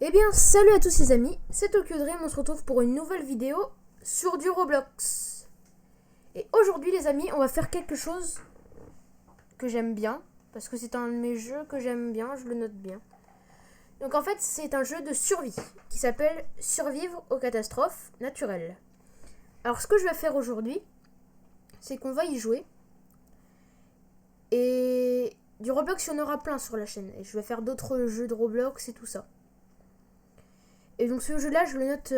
Eh bien, salut à tous les amis, c'est Tokyo Dream, on se retrouve pour une nouvelle vidéo sur du Roblox. Et aujourd'hui les amis, on va faire quelque chose que j'aime bien, parce que c'est un de mes jeux que j'aime bien, je le note bien. Donc en fait, c'est un jeu de survie, qui s'appelle Survivre aux catastrophes naturelles. Alors ce que je vais faire aujourd'hui, c'est qu'on va y jouer. Et du Roblox, il y en aura plein sur la chaîne. Et je vais faire d'autres jeux de Roblox et tout ça. Et donc ce jeu-là, je le note...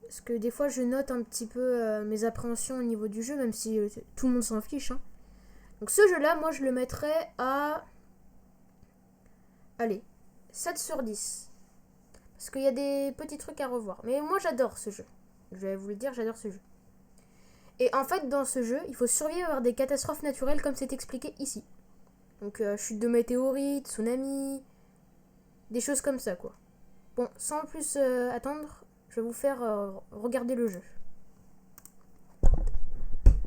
parce que des fois, je note un petit peu mes appréhensions au niveau du jeu, même si tout le monde s'en fiche. Hein. Donc ce jeu-là, moi, je le mettrais à... Allez, 7 sur 10. Parce qu'il y a des petits trucs à revoir. Mais moi, j'adore ce jeu. Je vais vous le dire, j'adore ce jeu. Et en fait, dans ce jeu, il faut survivre à des catastrophes naturelles comme c'est expliqué ici. Donc, chute de météorites, tsunami, des choses comme ça, quoi. Bon, sans plus attendre, je vais vous faire regarder le jeu.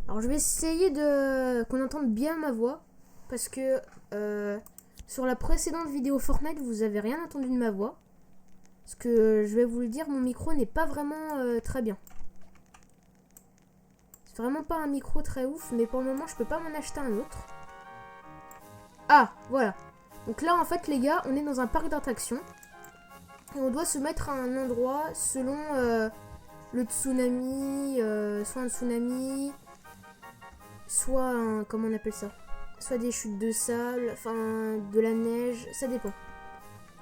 Alors, je vais essayer de qu'on entende bien ma voix. Parce que sur la précédente vidéo Fortnite, vous avez rien entendu de ma voix. Parce que je vais vous le dire, mon micro n'est pas vraiment très bien. C'est vraiment pas un micro très ouf, mais pour le moment, je peux pas m'en acheter un autre. Ah, voilà. Donc là, en fait, les gars, on est dans un parc d'attractions. Et on doit se mettre à un endroit selon le tsunami, soit un tsunami, soit un... comment on appelle ça? Soit des chutes de sable, enfin de la neige, ça dépend.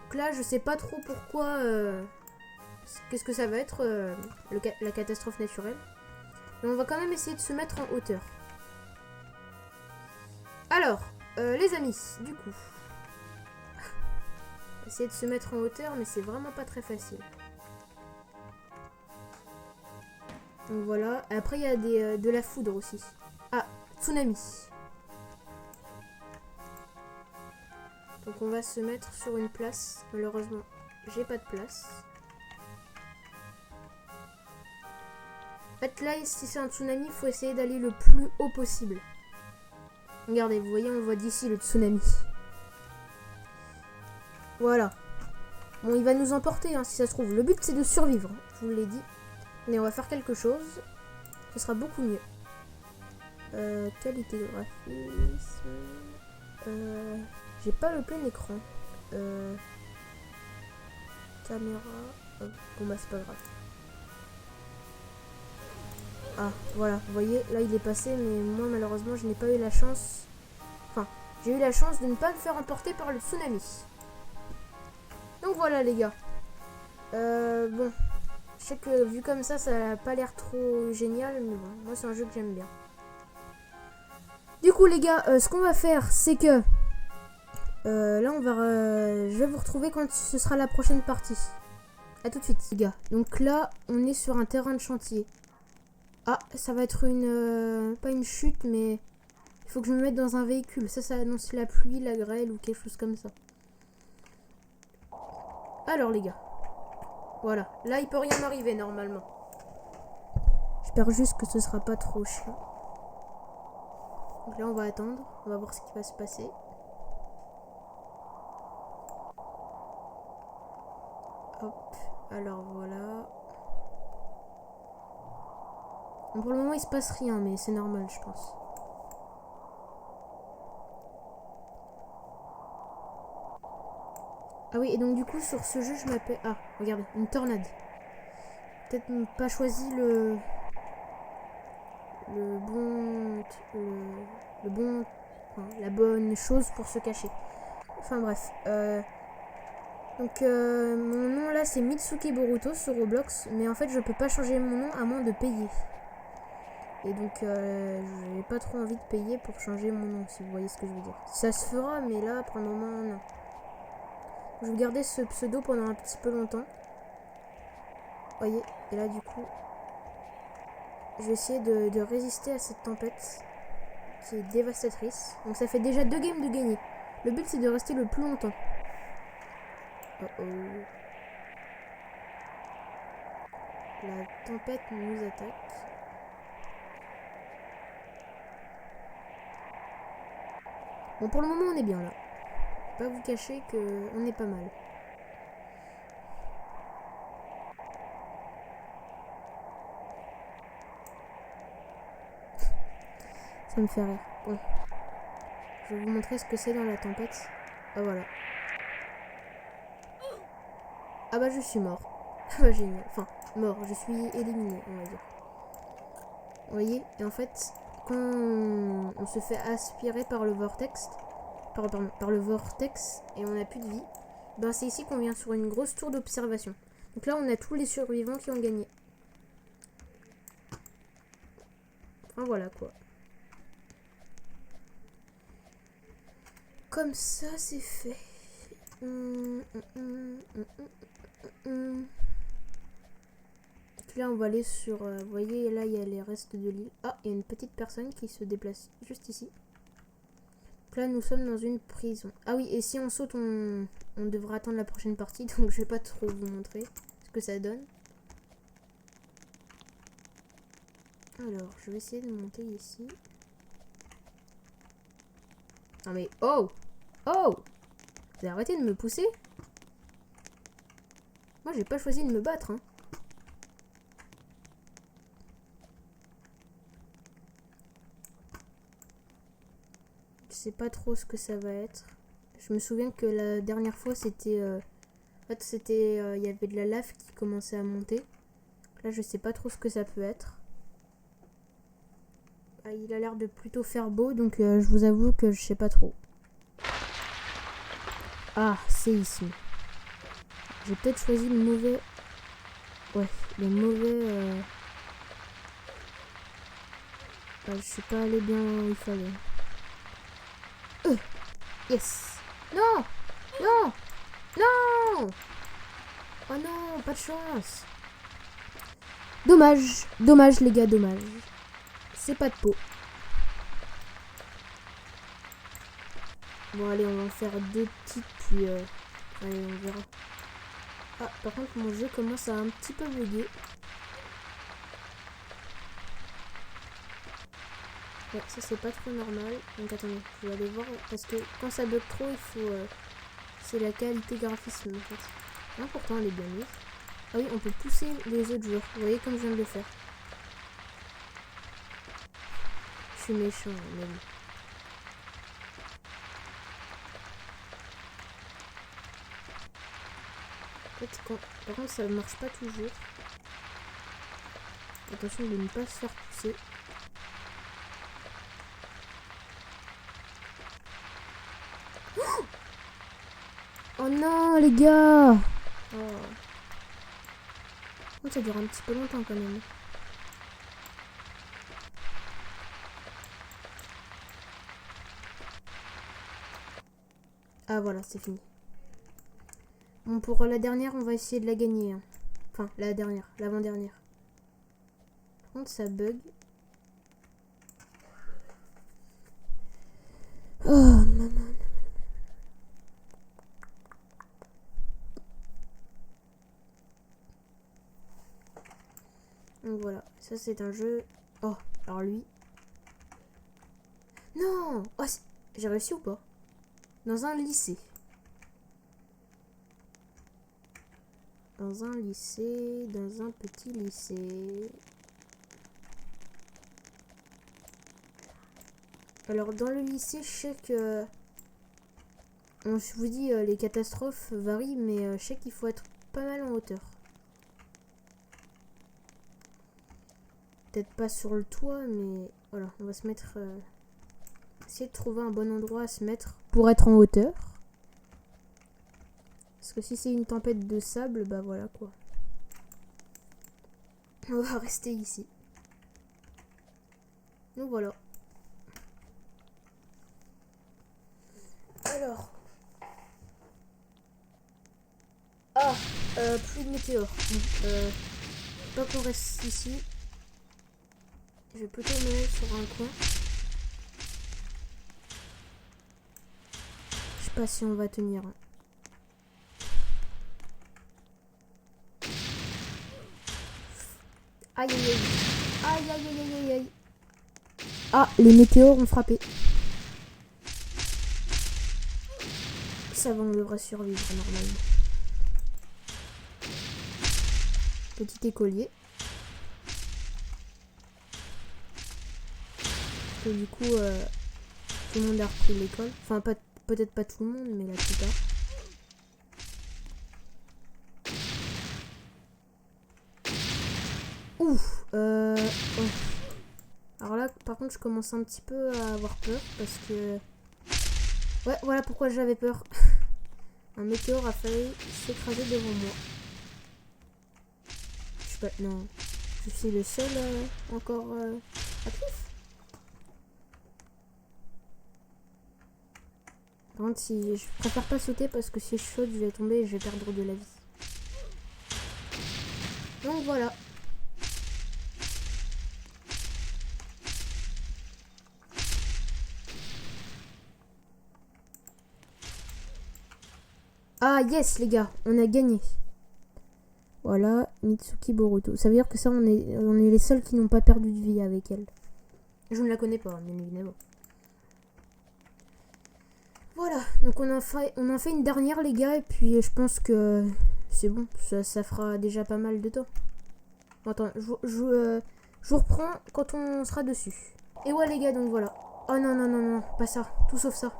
Donc là, je sais pas trop pourquoi... qu'est-ce que ça va être, la catastrophe naturelle. Mais on va quand même essayer de se mettre en hauteur. Alors, les amis, du coup... essayer de se mettre en hauteur, mais c'est vraiment pas très facile. Donc voilà. Après, il y a de la foudre aussi. Ah, tsunami. Donc on va se mettre sur une place. Malheureusement, j'ai pas de place. En fait, là, si c'est un tsunami, il faut essayer d'aller le plus haut possible. Regardez, vous voyez, on voit d'ici le tsunami. Voilà. Bon, il va nous emporter, hein, si ça se trouve. Le but, c'est de survivre, je vous l'ai dit. Mais on va faire quelque chose. Ce sera beaucoup mieux. Qualité de graphisme. J'ai pas le plein écran. Caméra. Bon bah c'est pas grave. Ah voilà, vous voyez, là il est passé, mais moi malheureusement je n'ai pas eu la chance. Enfin, j'ai eu la chance de ne pas me faire emporter par le tsunami. Donc voilà les gars. Bon. Je sais que vu comme ça n'a pas l'air trop génial, mais bon, moi c'est un jeu que j'aime bien. Du coup les gars, ce qu'on va faire, c'est que là on va, je vais vous retrouver quand ce sera la prochaine partie. A tout de suite les gars. Donc là, on est sur un terrain de chantier. Ah, ça va être une, pas une chute, mais il faut que je me mette dans un véhicule. Ça annonce la pluie, la grêle ou quelque chose comme ça. Alors les gars. Voilà, là il peut rien m'arriver normalement. J'espère juste que ce sera pas trop chiant. Donc là on va attendre, on va voir ce qui va se passer. Hop, alors voilà. Bon, pour le moment il se passe rien, mais c'est normal je pense. Ah oui, et donc du coup sur ce jeu je m'appelle... Ah, regardez, une tornade. Peut-être pas choisi le bon, enfin, la bonne chose pour se cacher. Enfin bref. Donc mon nom là c'est Mitsuki Boruto sur Roblox, mais en fait je peux pas changer mon nom à moins de payer. Et donc j'ai pas trop envie de payer pour changer mon nom, si vous voyez ce que je veux dire. Ça se fera, mais là pour le moment non. Je vais garder ce pseudo pendant un petit peu longtemps. Vous voyez, et là du coup je vais essayer de résister à cette tempête qui est dévastatrice. Donc ça fait déjà 2 games de gagner. Le but c'est de rester le plus longtemps. Oh oh. La tempête nous attaque. Bon, pour le moment on est bien là. Je vais pas vous cacher qu'on est pas mal. Ça me fait rire. Bon. Je vais vous montrer ce que c'est dans la tempête. Ah voilà. Ah bah je suis mort. Ah bah génial. Enfin, mort. Je suis éliminé, on va dire. Vous voyez? Et en fait, quand on se fait aspirer par le vortex, par le vortex, et on n'a plus de vie, ben c'est ici qu'on vient sur une grosse tour d'observation. Donc là, on a tous les survivants qui ont gagné. Enfin voilà quoi. Comme ça, c'est fait. Là, on va aller sur... vous voyez, là, il y a les restes de l'île. Ah, il y a une petite personne qui se déplace juste ici. Donc là, nous sommes dans une prison. Ah oui, et si on saute, on devra attendre la prochaine partie. Donc, je vais pas trop vous montrer ce que ça donne. Alors, je vais essayer de monter ici. Ah mais... Oh! Oh! Vous avez arrêté de me pousser? Moi, j'ai pas choisi de me battre, hein. Je sais pas trop ce que ça va être. Je me souviens que la dernière fois, c'était... en fait, c'était... il y avait de la lave qui commençait à monter. Là, je sais pas trop ce que ça peut être. Ah, il a l'air de plutôt faire beau, donc je vous avoue que je sais pas trop. Ah, c'est ici. J'ai peut-être choisi le mauvais... Ouais, le mauvais... je suis pas allé bien où il fallait. Yes. Non. Non. Non. Oh non, pas de chance. Dommage. Dommage, les gars, dommage. C'est pas de peau. Bon, allez, on va en faire deux petites, puis... allez, on verra. Ah, par contre, mon jeu commence à un petit peu bugger. Ouais, ça, c'est pas trop normal. Donc, attendez, je vais aller voir. Parce que quand ça bug trop, il faut... c'est la qualité graphisme, en fait. Ah, pourtant, elle est bien mise. Ah oui, on peut pousser les autres joueurs. Vous voyez comme je viens de le faire. Je suis méchant, mais bon. En fait, par contre, ça marche pas toujours. Attention de ne pas se faire pousser. Oh non, les gars! Oh. Ça dure un petit peu longtemps quand même. Ah voilà, c'est fini. Bon, pour la dernière, on va essayer de la gagner. Hein. Enfin, la dernière, l'avant-dernière. Par contre, ça bug. Oh, maman. Donc voilà, ça c'est un jeu... Oh, alors lui... Non! Oh, j'ai réussi ou pas? Dans un lycée. Dans un lycée, dans un petit lycée. Alors dans le lycée, je sais que... je vous dis, les catastrophes varient, mais je sais qu'il faut être pas mal en hauteur. Peut-être pas sur le toit, mais voilà, on va se mettre... essayer de trouver un bon endroit à se mettre pour être en hauteur. Parce que si c'est une tempête de sable, bah voilà quoi. On va rester ici. Donc voilà. Alors. Ah, plus de météores. Pas qu'on reste ici. Je vais plutôt me mettre sur un coin. Je sais pas si on va tenir. Aïe aïe aïe. Aïe aïe aïe aïe aïe. Ah, les météores ont frappé. Ça va, on devrait survivre normalement. Petit écolier. que du coup, tout le monde a repris l'école. Enfin, peut-être pas tout le monde, mais la plupart. Ouf, ouais. Alors là, par contre, je commence un petit peu à avoir peur parce que... Ouais, voilà pourquoi j'avais peur. Un météore a failli s'écraser devant moi. Je sais pas, non. Je suis le seul encore actif. Par contre, si je préfère pas sauter parce que si je saute, je vais tomber et je vais perdre de la vie. Donc voilà. Ah yes les gars, on a gagné. Voilà, Mitsuki Boruto. Ça veut dire que ça, on est les seuls qui n'ont pas perdu de vie avec elle. Je ne la connais pas, bien évidemment. Voilà, donc on en fait une dernière les gars, et puis je pense que c'est bon, ça fera déjà pas mal de temps. Attends, je vous reprends quand on sera dessus. Et ouais les gars, donc voilà. Oh non, non, non, non, pas ça, tout sauf ça.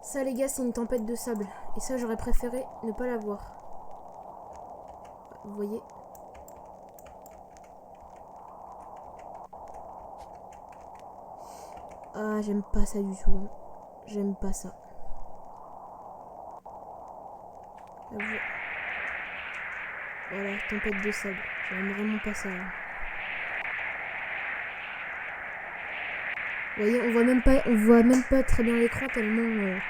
Ça les gars, c'est une tempête de sable. Et ça, j'aurais préféré ne pas la voir. Vous voyez ? Ah, j'aime pas ça du tout. Hein. J'aime pas ça. Voilà, tempête de sable. J'aime vraiment pas ça. Hein. Vous voyez, on voit même pas très bien l'écran tellement...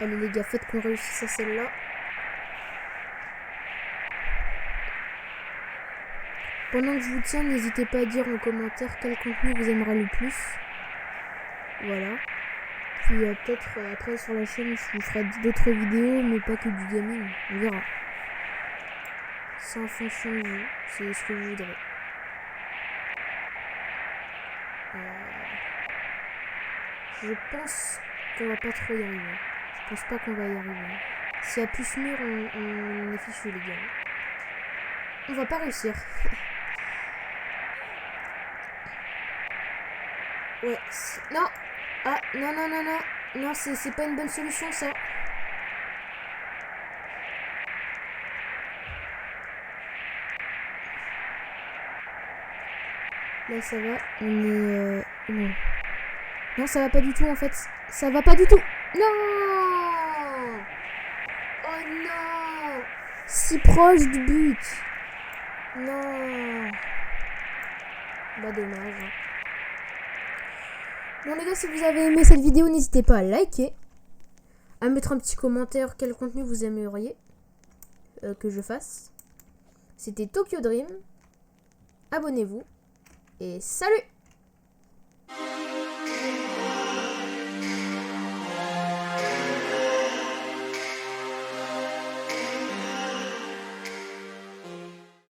Allez les gars, faites qu'on réussisse à celle-là. Pendant que je vous tiens, n'hésitez pas à dire en commentaire quel contenu vous aimerez le plus. Voilà. Puis peut-être après sur la chaîne, je vous ferai d'autres vidéos, mais pas que du gaming. On verra. C'est en fonction de vous. C'est ce que vous voudrez. Je pense qu'on va pas trop y arriver. Je pense pas qu'on va y arriver. S'il y a plus mur, on est fichu les gars. On va pas réussir. Ouais. Non. Ah, non, non, non, non. Non, c'est pas une bonne solution, ça. Là, ça va. On est... Non. Non, ça va pas du tout, en fait. Ça va pas du tout. Non. Oh non. Si proche du but. Non. Bah, dommage. Bon les gars, si vous avez aimé cette vidéo, n'hésitez pas à liker, à mettre un petit commentaire quel contenu vous aimeriez que je fasse. C'était Tokyo Dream. Abonnez-vous et salut!